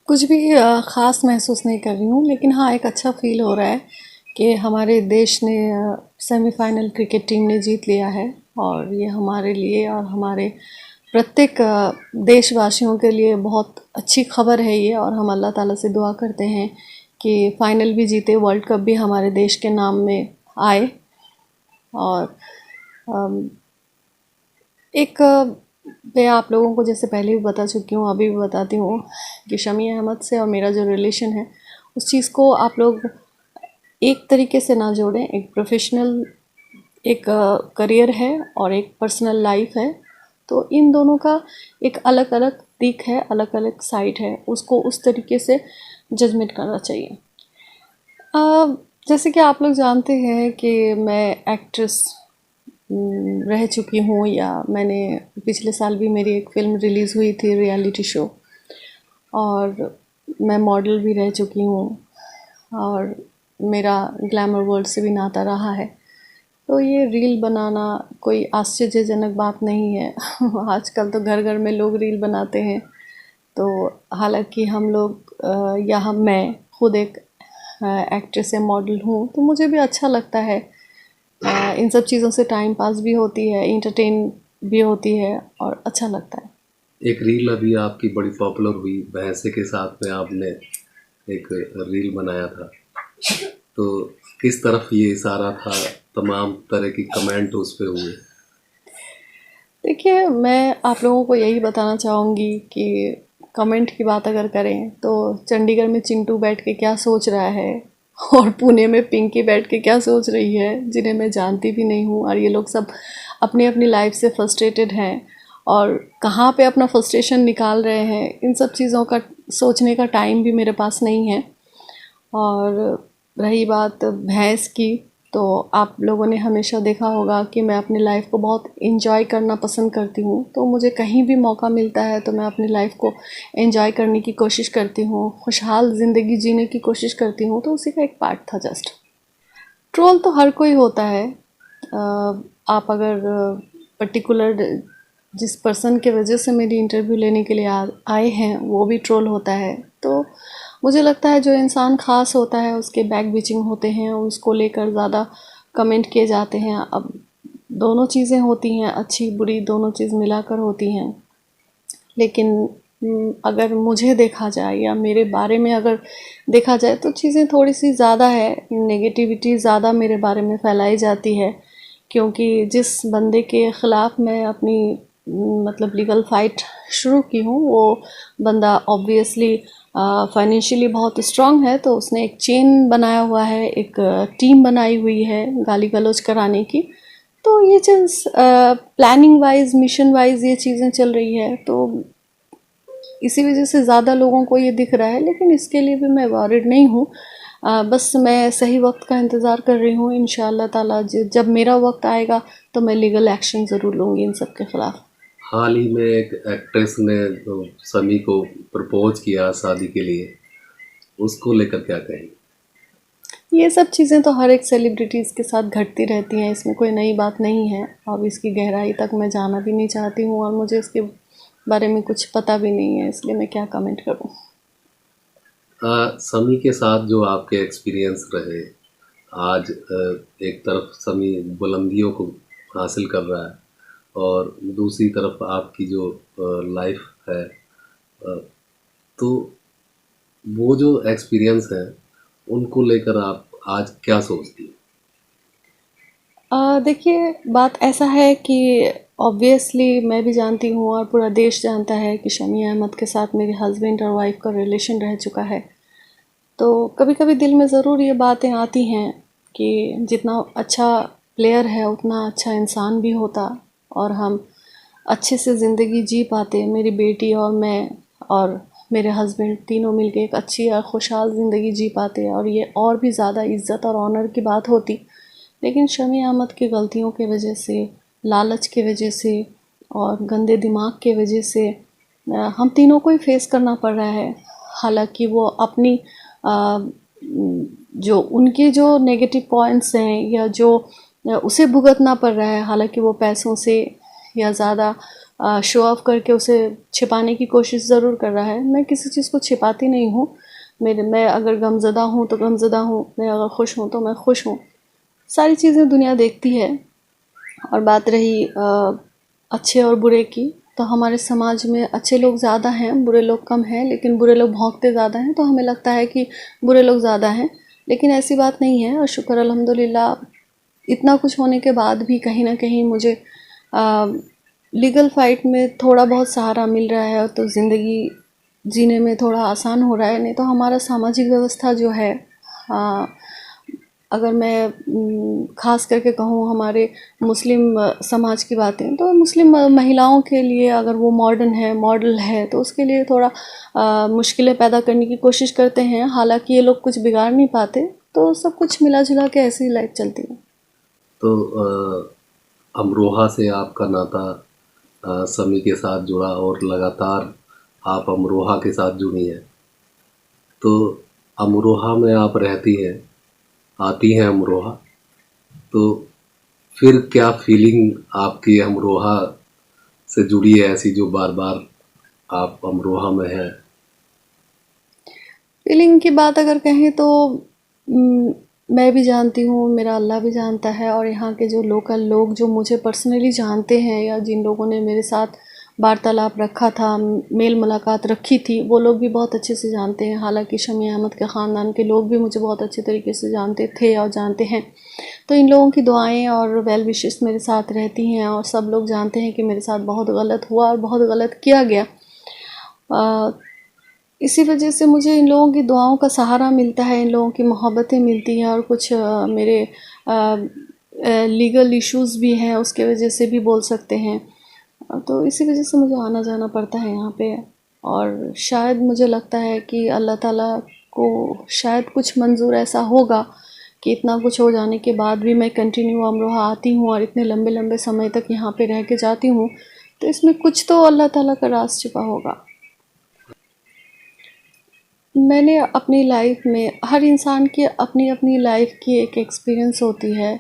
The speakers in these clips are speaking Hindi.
कुछ भी ख़ास महसूस नहीं कर रही हूँ, लेकिन हाँ एक अच्छा फ़ील हो रहा है कि हमारे देश ने सेमीफाइनल क्रिकेट टीम ने जीत लिया है। और ये हमारे लिए और हमारे प्रत्येक देशवासियों के लिए बहुत अच्छी खबर है ये। और हम अल्लाह ताला से दुआ करते हैं कि फ़ाइनल भी जीते, वर्ल्ड कप भी हमारे देश के नाम में आए। और एक मैं आप लोगों को जैसे पहले भी बता चुकी हूँ, अभी भी बताती हूँ कि शमी अहमद से और मेरा जो रिलेशन है उस चीज़ को आप लोग एक तरीके से ना जोड़ें। एक प्रोफेशनल एक करियर है और एक पर्सनल लाइफ है, तो इन दोनों का एक अलग अलग दिख है, अलग अलग साइड है, उसको उस तरीके से जजमेंट करना चाहिए। जैसे कि आप लोग जानते हैं कि मैं एक्ट्रेस रह चुकी हूँ, या मैंने पिछले साल भी मेरी एक फ़िल्म रिलीज़ हुई थी रियलिटी शो, और मैं मॉडल भी रह चुकी हूँ, और मेरा ग्लैमर वर्ल्ड से भी नाता रहा है। तो ये रील बनाना कोई आश्चर्यजनक बात नहीं है। आजकल तो घर घर में लोग रील बनाते हैं। तो हालांकि हम लोग या मैं खुद एक एक्ट्रेस या मॉडल हूँ, तो मुझे भी अच्छा लगता है। इन सब चीज़ों से टाइम पास भी होती है, इंटरटेन भी होती है, और अच्छा लगता है। एक रील अभी आपकी बड़ी पॉपुलर हुई, भैंसे के साथ में आपने एक रील बनाया था, तो किस तरफ ये इशारा था? तमाम तरह की कमेंट उस पे हुए। देखिए, मैं आप लोगों को यही बताना चाहूँगी कि कमेंट की बात अगर करें तो चंडीगढ़ में चिंटू बैठ के क्या सोच रहा है, और पुणे में पिंकी बैठ के क्या सोच रही है, जिन्हें मैं जानती भी नहीं हूँ, और ये लोग सब अपनी अपनी लाइफ से फ्रस्ट्रेटेड हैं और कहाँ पे अपना फ्रस्ट्रेशन निकाल रहे हैं, इन सब चीज़ों का सोचने का टाइम भी मेरे पास नहीं है। और रही बात भैंस की, तो आप लोगों ने हमेशा देखा होगा कि मैं अपनी लाइफ को बहुत इंजॉय करना पसंद करती हूँ। तो मुझे कहीं भी मौका मिलता है तो मैं अपनी लाइफ को एंजॉय करने की कोशिश करती हूँ, खुशहाल ज़िंदगी जीने की कोशिश करती हूँ। तो उसी का एक पार्ट था जस्ट। ट्रोल तो हर कोई होता है। आप अगर पर्टिकुलर जिस पर्सन के वजह से मेरी इंटरव्यू लेने के लिए आए हैं वो भी ट्रोल होता है, तो मुझे लगता है जो इंसान ख़ास होता है उसके बैक बिचिंग होते हैं, उसको लेकर ज़्यादा कमेंट किए जाते हैं। अब दोनों चीज़ें होती हैं, अच्छी बुरी दोनों चीज़ मिलाकर होती हैं। लेकिन अगर मुझे देखा जाए या मेरे बारे में अगर देखा जाए तो चीज़ें थोड़ी सी ज़्यादा है, नेगेटिविटी ज़्यादा मेरे बारे में फैलाई जाती है। क्योंकि जिस बंदे के ख़िलाफ़ मैं अपनी मतलब लीगल फ़ाइट शुरू की हूँ, वो बंदा ऑब्वियसली फाइनेंशियली बहुत स्ट्रांग है, तो उसने एक चेन बनाया हुआ है, एक टीम बनाई हुई है गाली गलौज कराने की। तो ये चीज़ प्लानिंग वाइज, मिशन वाइज ये चीज़ें चल रही है, तो इसी वजह से ज़्यादा लोगों को ये दिख रहा है। लेकिन इसके लिए भी मैं वॉरिड नहीं हूँ। बस मैं सही वक्त का इंतज़ार कर रही हूँ। इंशाअल्लाह ताला जब मेरा वक्त आएगा तो मैं लीगल एक्शन ज़रूर लूँगी इन सब के ख़िलाफ़। हाल ही में एक एक्ट्रेस ने तो समी को प्रपोज किया शादी के लिए, उसको लेकर क्या कहेंगे? ये सब चीज़ें तो हर एक सेलिब्रिटीज़ के साथ घटती रहती हैं, इसमें कोई नई बात नहीं है। अब इसकी गहराई तक मैं जाना भी नहीं चाहती हूँ, और मुझे इसके बारे में कुछ पता भी नहीं है, इसलिए मैं क्या कमेंट करूँ। समी के साथ जो आपके एक्सपीरियंस रहे, आज एक तरफ समी बुलंदियों को हासिल कर रहा है और दूसरी तरफ आपकी जो लाइफ है, तो वो जो एक्सपीरियंस है उनको लेकर आप आज क्या सोचती हैं? देखिए, बात ऐसा है कि ऑब्वियसली मैं भी जानती हूँ और पूरा देश जानता है कि शमी अहमद के साथ मेरे हस्बैंड और वाइफ का रिलेशन रह चुका है। तो कभी कभी दिल में ज़रूर ये बातें आती हैं कि जितना अच्छा प्लेयर है उतना अच्छा इंसान भी होता, और हम अच्छे से ज़िंदगी जी पाते, मेरी बेटी और मैं और मेरे हस्बैंड तीनों मिलके एक अच्छी और खुशहाल ज़िंदगी जी पाते, और ये और भी ज़्यादा इज़्ज़त और ऑनर की बात होती। लेकिन शमी अहमद की गलतियों की वजह से, लालच की वजह से और गंदे दिमाग की वजह से हम तीनों को ही फेस करना पड़ रहा है। हालांकि वो अपनी जो उनके जो नेगेटिव पॉइंट्स हैं या जो उसे भुगतना पड़ रहा है, हालांकि वो पैसों से या ज़्यादा शो ऑफ करके उसे छिपाने की कोशिश ज़रूर कर रहा है। मैं किसी चीज़ को छिपाती नहीं हूँ। मैं अगर गमज़दा हूँ तो गमज़दा हूँ, मैं अगर खुश हूँ तो मैं खुश हूँ। सारी चीज़ें दुनिया देखती है। और बात रही अच्छे और बुरे की, तो हमारे समाज में अच्छे लोग ज़्यादा हैं, बुरे लोग कम हैं, लेकिन बुरे लोग भौंकते ज़्यादा हैं, तो हमें लगता है कि बुरे लोग ज़्यादा हैं, लेकिन ऐसी बात नहीं है। और शुक्र अल्हम्दुलिल्लाह, इतना कुछ होने के बाद भी कहीं ना कहीं मुझे लीगल फाइट में थोड़ा बहुत सहारा मिल रहा है, तो ज़िंदगी जीने में थोड़ा आसान हो रहा है। नहीं तो हमारा सामाजिक व्यवस्था जो है, अगर मैं ख़ास करके कहूँ हमारे मुस्लिम समाज की बातें, तो मुस्लिम महिलाओं के लिए अगर वो मॉडर्न है, मॉडल है, तो उसके लिए थोड़ा मुश्किलें पैदा करने की कोशिश करते हैं। हालांकि ये लोग कुछ बिगाड़ नहीं पाते, तो सब कुछ मिला जुला के ऐसी लाइफ चलती है। तो अमरोहा से आपका नाता समी के साथ जुड़ा और लगातार आप अमरोहा के साथ जुड़ी हैं। तो अमरोहा में आप रहती हैं, आती हैं अमरोहा, तो फिर क्या फीलिंग आपकी अमरोहा से जुड़ी है ऐसी जो बार बार आप अमरोहा में हैं? फीलिंग की बात अगर कहें तो मैं भी जानती हूँ, मेरा अल्लाह भी जानता है, और यहाँ के जो लोकल लोग जो मुझे पर्सनली जानते हैं, या जिन लोगों ने मेरे साथ वार्तालाप रखा था, मेल मुलाकात रखी थी, वो लोग भी बहुत अच्छे से जानते हैं। हालांकि शमी अहमद के ख़ानदान के लोग भी मुझे बहुत अच्छे तरीके से जानते थे और जानते हैं। तो इन लोगों की दुआएं और वेल विशेस मेरे साथ रहती हैं, और सब लोग जानते हैं कि मेरे साथ बहुत गलत हुआ और बहुत गलत किया गया। इसी वजह से मुझे इन लोगों की दुआओं का सहारा मिलता है, इन लोगों की मोहब्बतें मिलती हैं, और कुछ मेरे लीगल इश्यूज़ भी हैं, उसके वजह से भी बोल सकते हैं। तो इसी वजह से मुझे आना जाना पड़ता है यहाँ पे। और शायद मुझे लगता है कि अल्लाह ताला को शायद कुछ मंजूर ऐसा होगा कि इतना कुछ हो जाने के बाद भी मैं कंटिन्यू अमरोहा आती हूँ और इतने लंबे लंबे समय तक यहाँ पे रह के जाती हूँ। तो इसमें कुछ तो अल्लाह ताला का राज छिपा होगा। मैंने अपनी लाइफ में, हर इंसान की अपनी अपनी लाइफ की एक एक्सपीरियंस होती है,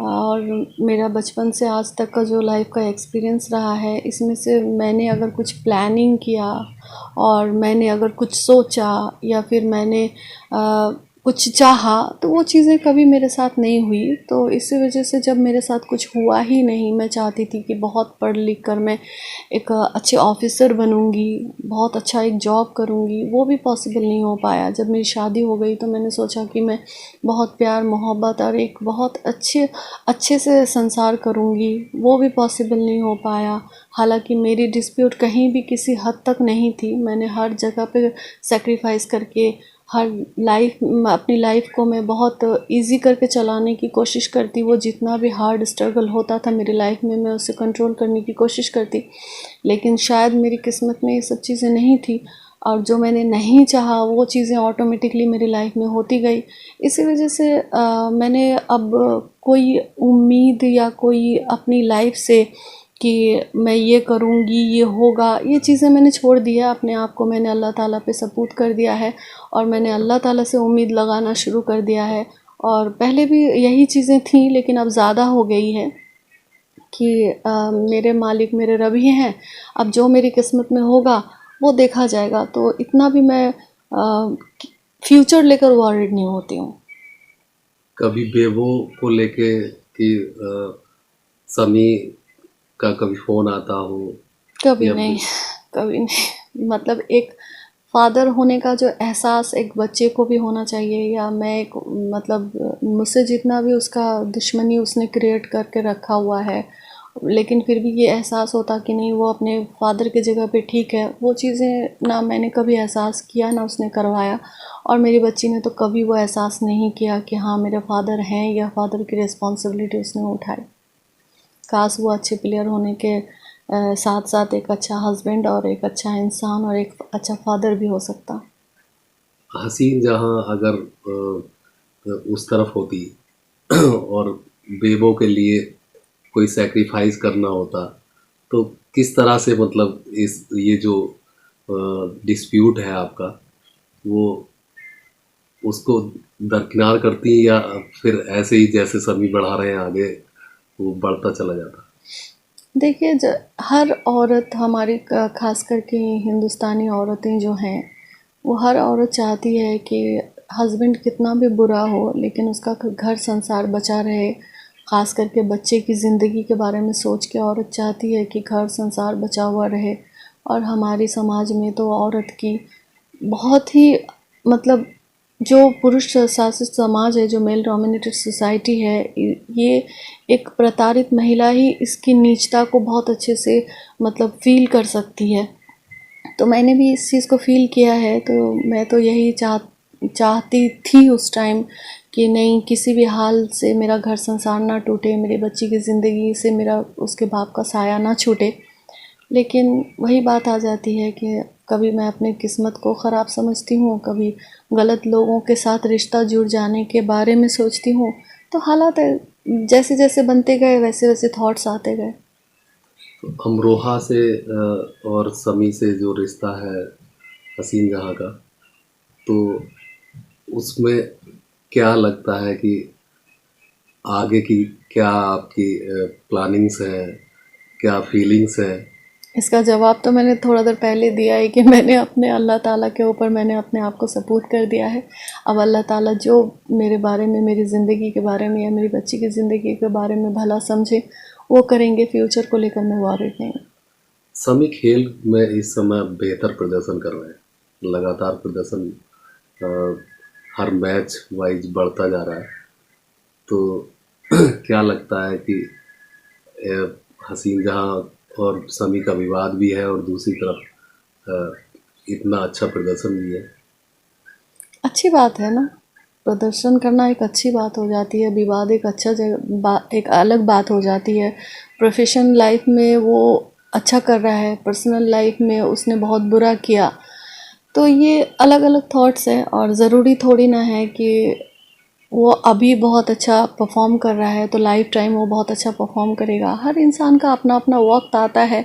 और मेरा बचपन से आज तक का जो लाइफ का एक्सपीरियंस रहा है, इसमें से मैंने अगर कुछ प्लानिंग किया और मैंने अगर कुछ सोचा, या फिर मैंने कुछ चाहा, तो वो चीज़ें कभी मेरे साथ नहीं हुई। तो इसी वजह से जब मेरे साथ कुछ हुआ ही नहीं, मैं चाहती थी कि बहुत पढ़ लिख कर मैं एक अच्छे ऑफिसर बनूंगी, बहुत अच्छा एक जॉब करूंगी, वो भी पॉसिबल नहीं हो पाया। जब मेरी शादी हो गई तो मैंने सोचा कि मैं बहुत प्यार मोहब्बत और एक बहुत अच्छे से संसार करूंगी, वो भी पॉसिबल नहीं हो पाया। हालांकि मेरी डिस्प्यूट कहीं भी किसी हद तक नहीं थी, मैंने हर जगह पे सेक्रीफाइस करके अपनी लाइफ को मैं बहुत इजी करके चलाने की कोशिश करती। वो जितना भी हार्ड स्ट्रगल होता था मेरी लाइफ में, मैं उसे कंट्रोल करने की कोशिश करती, लेकिन शायद मेरी किस्मत में ये सब चीज़ें नहीं थी, और जो मैंने नहीं चाहा वो चीज़ें ऑटोमेटिकली मेरी लाइफ में होती गई। इसी वजह से मैंने अब कोई उम्मीद या कोई अपनी लाइफ से कि मैं ये करूँगी, ये होगा, ये चीज़ें मैंने छोड़ दी है। अपने आप को मैंने अल्लाह ताला पे सपुर्द कर दिया है, और मैंने अल्लाह ताला से उम्मीद लगाना शुरू कर दिया है। और पहले भी यही चीज़ें थी, लेकिन अब ज़्यादा हो गई है कि मेरे मालिक मेरे रब ही हैं। अब जो मेरी किस्मत में होगा वो देखा जाएगा। तो इतना भी मैं फ्यूचर लेकर वॉरिड नहीं होती हूँ। कभी बेबो को लेके कि समी का कभी फोन आता हो? कभी या नहीं, कभी नहीं। मतलब एक फादर होने का जो एहसास एक बच्चे को भी होना चाहिए, या मैं एक, मतलब मुझसे जितना भी उसका दुश्मनी उसने क्रिएट करके रखा हुआ है, लेकिन फिर भी ये एहसास होता कि नहीं, वो अपने फादर की जगह पे ठीक है, वो चीज़ें ना मैंने कभी एहसास किया ना उसने करवाया। और मेरी बच्ची ने तो कभी वो एहसास नहीं किया कि हाँ मेरे फादर हैं, या फादर की रिस्पॉन्सिबिलिटी उसने उठाई। काश वो अच्छे प्लेयर होने के साथ साथ एक अच्छा हस्बैंड और एक अच्छा इंसान और एक अच्छा फादर भी हो सकता। हसीन जहाँ अगर उस तरफ होती और बेबो के लिए कोई सेक्रीफाइस करना होता, तो किस तरह से, मतलब इस ये जो डिस्प्यूट है आपका, वो उसको दरकिनार करती, या फिर ऐसे ही जैसे सभी बढ़ा रहे हैं आगे वो बढ़ता चला जाता? देखिए हर औरत हमारी खास करके हिंदुस्तानी औरतें जो हैं वो हर औरत चाहती है कि हस्बैंड कितना भी बुरा हो लेकिन उसका घर संसार बचा रहे। ख़ास करके बच्चे की ज़िंदगी के बारे में सोच के औरत चाहती है कि घर संसार बचा हुआ रहे। और हमारी समाज में तो औरत की बहुत ही मतलब जो पुरुष शासित समाज है, जो मेल डोमिनेटेड सोसाइटी है, ये एक प्रताड़ित महिला ही इसकी नीचता को बहुत अच्छे से मतलब फ़ील कर सकती है। तो मैंने भी इस चीज़ को फ़ील किया है। तो मैं तो यही चाहती थी उस टाइम कि नहीं, किसी भी हाल से मेरा घर संसार ना टूटे, मेरे बच्ची की ज़िंदगी से मेरा उसके बाप का साया ना छूटे। लेकिन वही बात आ जाती है कि कभी मैं अपनी किस्मत को ख़राब समझती हूँ, कभी गलत लोगों के साथ रिश्ता जुड़ जाने के बारे में सोचती हूँ। तो हालात जैसे जैसे बनते गए वैसे वैसे थॉट्स आते गए। तो अमरोहा से और समी से जो रिश्ता है हसीन जहाँ का, तो उसमें क्या लगता है कि आगे की क्या आपकी प्लानिंग्स है, क्या फीलिंग्स है? इसका जवाब तो मैंने थोड़ा देर पहले दिया है कि मैंने अपने अल्लाह ताला के ऊपर मैंने अपने आप को सपूत कर दिया है। अब अल्लाह ताला जो मेरे बारे में, मेरी ज़िंदगी के बारे में या मेरी बच्ची की ज़िंदगी के बारे में भला समझे वो करेंगे। फ्यूचर को लेकर मैं वॉरिड नहीं हूँ। समी खेल में इस समय बेहतर प्रदर्शन कर रहे हैं, लगातार प्रदर्शन अ, हर मैच वाइज बढ़ता जा रहा है। तो क्या लगता है कि हसीन जहाँ और समी का विवाद भी है और दूसरी तरफ इतना अच्छा प्रदर्शन भी है? अच्छी बात है ना, प्रदर्शन करना एक अच्छी बात हो जाती है, विवाद एक अच्छा एक अलग बात हो जाती है। प्रोफेशनल लाइफ में वो अच्छा कर रहा है, पर्सनल लाइफ में उसने बहुत बुरा किया, तो ये अलग अलग थॉट्स हैं। और ज़रूरी थोड़ी ना है कि वो अभी बहुत अच्छा परफॉर्म कर रहा है तो लाइफ टाइम वो बहुत अच्छा परफॉर्म करेगा। हर इंसान का अपना अपना वक्त आता है।